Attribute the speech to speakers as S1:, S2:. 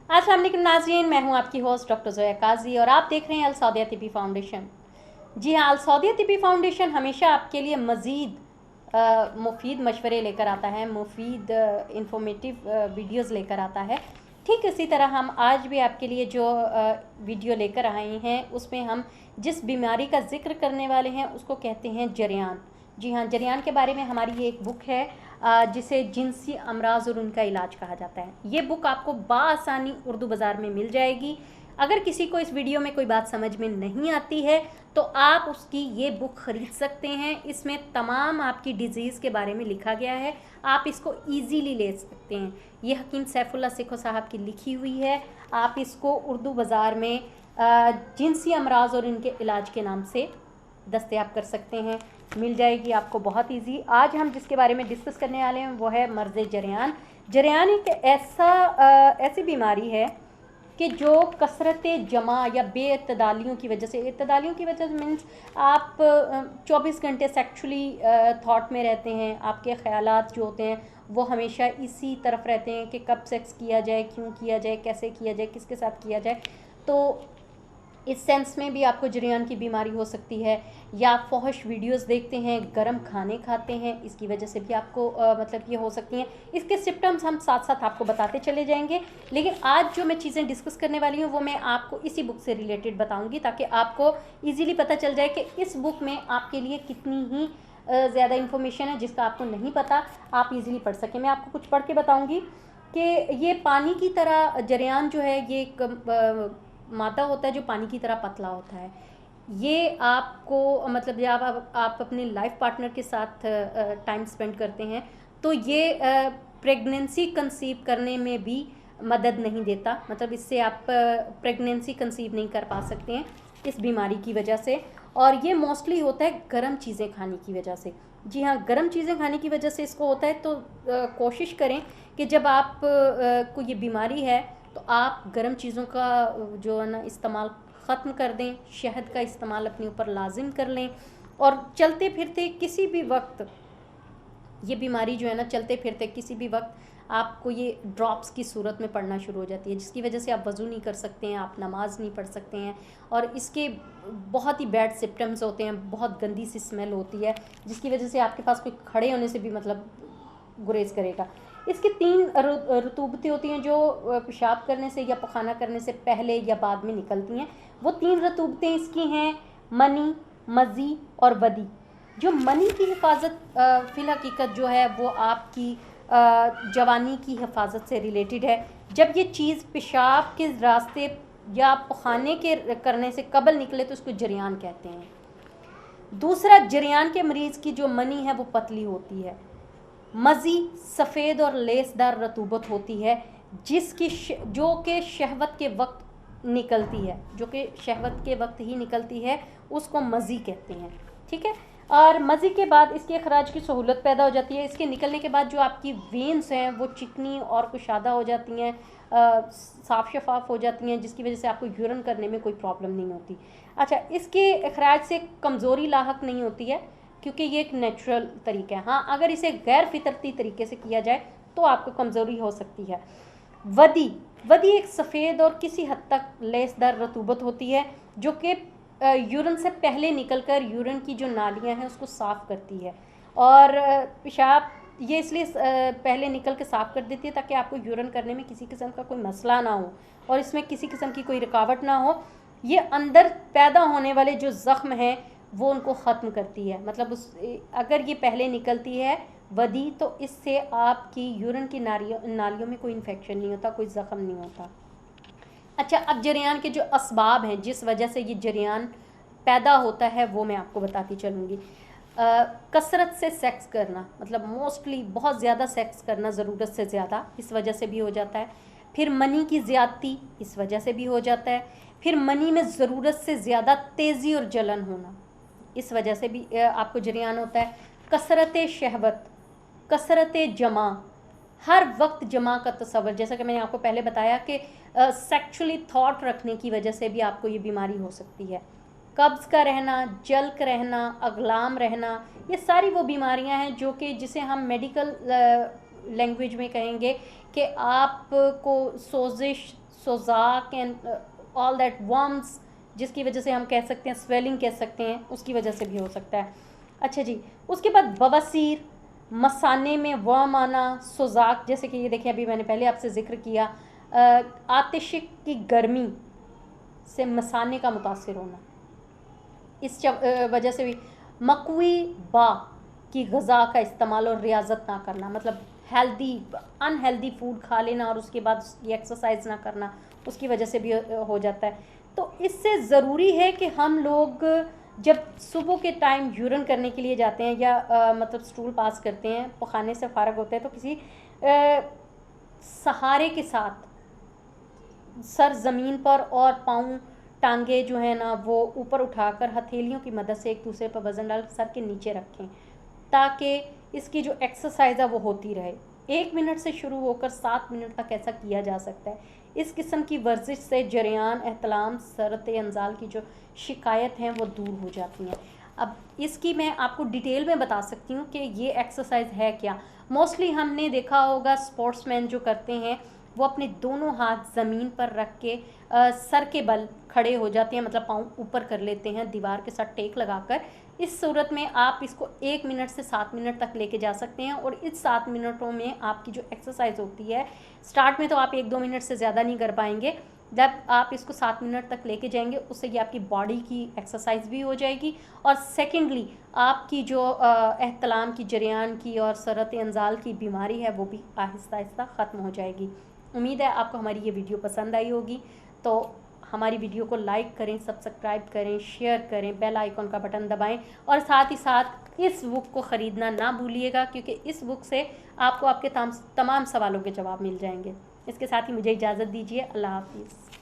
S1: अस्सलाम वालेकुम नाज़रीन, मैं हूं आपकी होस्ट डॉक्टर ज़ोया काजी और आप देख रहे हैं अल सौदिया तिब्बी फाउंडेशन। जी हाँ, अल सौदिया तिब्बी फाउंडेशन हमेशा आपके लिए मज़ीद मुफीद मशवरे लेकर आता है, मुफीद इंफॉर्मेटिव वीडियोस लेकर आता है। ठीक इसी तरह हम आज भी आपके लिए जो वीडियो लेकर आए हैं उसमें हम जिस बीमारी का जिक्र करने वाले हैं उसको कहते हैं जरियान। जी हाँ, जरियान के बारे में हमारी ये एक बुक है जिसे जिनसी अमराज और उनका इलाज कहा जाता है। ये बुक आपको बासानी उर्दू बाज़ार में मिल जाएगी। अगर किसी को इस वीडियो में कोई बात समझ में नहीं आती है तो आप उसकी ये बुक ख़रीद सकते हैं। इसमें तमाम आपकी डिज़ीज़ के बारे में लिखा गया है, आप इसको ईजीली ले सकते हैं। ये हकीम सैफुल्लाह सिखो साहब की लिखी हुई है। आप इसको उर्दू बाज़ार में जिनसी अमराज और इनके इलाज के नाम से दस्तयाब कर सकते हैं, मिल जाएगी आपको बहुत इजी। आज हम जिसके बारे में डिस्कस करने वाले हैं वो है मर्ज़ जरियान। जरियान एक ऐसी बीमारी है कि जो कसरत जमा या बेअतदालियों की वजह से, इतदालियों की वजह से मीन्स आप 24 घंटे सेक्सुअली थॉट में रहते हैं, आपके ख़यालात जो होते हैं वो हमेशा इसी तरफ रहते हैं कि कब सेक्स किया जाए, क्यों किया जाए, कैसे किया जाए, किसके साथ किया जाए। तो इस सेंस में भी आपको जरियान की बीमारी हो सकती है। या फौहश वीडियोस देखते हैं, गरम खाने खाते हैं, इसकी वजह से भी आपको मतलब ये हो सकती हैं। इसके सिम्टम्स हम साथ साथ आपको बताते चले जाएंगे, लेकिन आज जो मैं चीज़ें डिस्कस करने वाली हूँ वो मैं आपको इसी बुक से रिलेटेड बताऊँगी ताकि आपको ईज़िली पता चल जाए कि इस बुक में आपके लिए कितनी ही ज़्यादा इन्फॉर्मेशन है जिसका आपको नहीं पता, आप ईज़िली पढ़ सकें। मैं आपको कुछ पढ़ के बताऊँगी कि ये पानी की तरह जरियान जो है ये एक मादा होता है जो पानी की तरह पतला होता है। ये आपको मतलब जब आप अपने लाइफ पार्टनर के साथ टाइम स्पेंड करते हैं तो ये प्रेगनेंसी कंसीव करने में भी मदद नहीं देता, मतलब इससे आप प्रेगनेंसी कंसीव नहीं कर पा सकते हैं इस बीमारी की वजह से। और ये मोस्टली होता है गर्म चीज़ें खाने की वजह से। जी हाँ, गर्म चीज़ें खाने की वजह से इसको होता है। तो कोशिश करें कि जब आप को ये बीमारी है तो आप गर्म चीज़ों का जो है ना इस्तेमाल ख़त्म कर दें, शहद का इस्तेमाल अपने ऊपर लाजिम कर लें। और चलते फिरते किसी भी वक्त ये बीमारी जो है ना चलते फिरते किसी भी वक्त आपको ये ड्रॉप्स की सूरत में पड़ना शुरू हो जाती है, जिसकी वजह से आप वज़ू नहीं कर सकते हैं, आप नमाज नहीं पढ़ सकते हैं। और इसके बहुत ही बैड सिम्टम्स होते हैं, बहुत गंदी सी स्मेल होती है जिसकी वजह से आपके पास कोई खड़े होने से भी मतलब गुरेज करेगा। इसकी 3 रतूबतें होती हैं जो पेशाब करने से या पखाना करने से पहले या बाद में निकलती हैं। वो 3 रतूबतें इसकी हैं मनी, मज़ी और वदी। जो मनी की हिफाजत फ़िल हकीकत जो है वो आपकी जवानी की हिफाजत से रिलेटेड है। जब ये चीज़ पेशाब के रास्ते या पखाने के करने से कबल निकले तो उसको जरियान कहते हैं। दूसरा, जरियान के मरीज़ की जो मनी है वो पतली होती है। मज़ी सफ़ेद और लेसदार रतूबत होती है जिसकी जो कि शहवत के वक्त निकलती है, जो कि शहवत के वक्त ही निकलती है, उसको मज़ी कहते हैं। ठीक है। और मज़ी के बाद इसके अखराज की सहूलत पैदा हो जाती है। इसके निकलने के बाद जो आपकी वेन्स हैं वो चिकनी और कुशादा हो जाती हैं, साफ़ शफाफ हो जाती हैं, जिसकी वजह से आपको यूरिन करने में कोई प्रॉब्लम नहीं होती। अच्छा, इसके अखराज से कमज़ोरी लाहक नहीं होती है क्योंकि ये एक नेचुरल तरीका है। हाँ, अगर इसे गैर फितरती तरीके से किया जाए तो आपको कमज़ोरी हो सकती है। वदी एक सफ़ेद और किसी हद तक लेसदार रतूबत होती है जो कि यूरिन से पहले निकलकर यूरिन की जो नालियाँ हैं उसको साफ़ करती है। और पेशाब ये इसलिए पहले निकल के साफ़ कर देती है ताकि आपको यूरिन करने में किसी किस्म का कोई मसला ना हो और इसमें किसी किस्म की कोई रुकावट ना हो। ये अंदर पैदा होने वाले जो ज़ख्म हैं वो उनको ख़त्म करती है। मतलब अगर ये पहले निकलती है वदी तो इससे आपकी यूरिन की नालियों में कोई इन्फेक्शन नहीं होता, कोई ज़ख्म नहीं होता। अच्छा, अब जरियान के जो असबाब हैं जिस वजह से ये जरियान पैदा होता है वो मैं आपको बताती चलूँगी। कसरत से सेक्स करना, मतलब मोस्टली बहुत ज़्यादा सेक्स करना, ज़रूरत से ज़्यादा, इस वजह से भी हो जाता है। फिर मनी की ज़्यादती, इस वजह से भी हो जाता है। फिर मनी में ज़रूरत से ज़्यादा तेज़ी और जलन होना, इस वजह से भी आपको जरियान होता है। कसरत शहवत, कसरत जमा, हर वक्त जमा का तसव्वुर, जैसा कि मैंने आपको पहले बताया कि सेक्सुअली थॉट रखने की वजह से भी आपको ये बीमारी हो सकती है। कब्ज़ का रहना, जल्क रहना, अगलाम रहना, ये सारी वो बीमारियां हैं जो कि जिसे हम मेडिकल लैंग्वेज में कहेंगे कि आपको सोजिश, सोजाक एंड ऑल दैट वर्म्स, जिसकी वजह से हम कह सकते हैं स्वेलिंग कह सकते हैं, उसकी वजह से भी हो सकता है। अच्छा जी, उसके बाद बवासीर, मसाने में वर्म आना, सोजाक, जैसे कि ये देखिए अभी मैंने पहले आपसे जिक्र किया, आतिश की गर्मी से मसाने का मुतासिर होना, इस वजह से भी मकवी बा की ग़ज़ा का इस्तेमाल और रियाजत ना करना, मतलब हेल्दी अनहेल्दी फूड खा लेना और उसके बाद उसकी एक्सरसाइज ना करना, उसकी वजह से भी हो जाता है। तो इससे ज़रूरी है कि हम लोग जब सुबह के टाइम यूरिन करने के लिए जाते हैं या मतलब स्टूल पास करते हैं, पखाने से फारग होते हैं, तो किसी सहारे के साथ सर ज़मीन पर और पाँव टांगे जो है ना वो ऊपर उठाकर हथेलियों की मदद से एक दूसरे पर वज़न डाल सर के नीचे रखें, ताकि इसकी जो एक्सरसाइज है वो होती रहे। 1 मिनट से शुरू होकर 7 मिनट तक ऐसा किया जा सकता है। इस किस्म की वर्जिश से जरियान, एहतलाम, सरते अंजाल की जो शिकायत हैं वो दूर हो जाती हैं। अब इसकी मैं आपको डिटेल में बता सकती हूँ कि ये एक्सरसाइज है क्या। मोस्टली हमने देखा होगा स्पोर्ट्समैन जो करते हैं वो अपने दोनों हाथ ज़मीन पर रख के सर के बल खड़े हो जाते हैं, मतलब पाँव ऊपर कर लेते हैं दीवार के साथ टेक लगाकर। इस सूरत में आप इसको 1 मिनट से 7 मिनट तक लेके जा सकते हैं और इस 7 मिनटों में आपकी जो एक्सरसाइज होती है, स्टार्ट में तो आप 1-2 मिनट से ज़्यादा नहीं कर पाएंगे, जब आप इसको 7 मिनट तक लेके जाएंगे उससे ये आपकी बॉडी की एक्सरसाइज भी हो जाएगी और सेकेंडली आपकी जो एहतलाम की, जरियान की और सरत अंजाल की बीमारी है वो भी आहिस्ता आहिस्ता ख़त्म हो जाएगी। उम्मीद है आपको हमारी ये वीडियो पसंद आई होगी। तो हमारी वीडियो को लाइक करें, सब्सक्राइब करें, शेयर करें, बेल आइकॉन का बटन दबाएं और साथ ही साथ इस बुक को ख़रीदना ना भूलिएगा, क्योंकि इस बुक से आपको आपके तमाम सवालों के जवाब मिल जाएंगे। इसके साथ ही मुझे इजाज़त दीजिए। अल्लाह हाफिज़।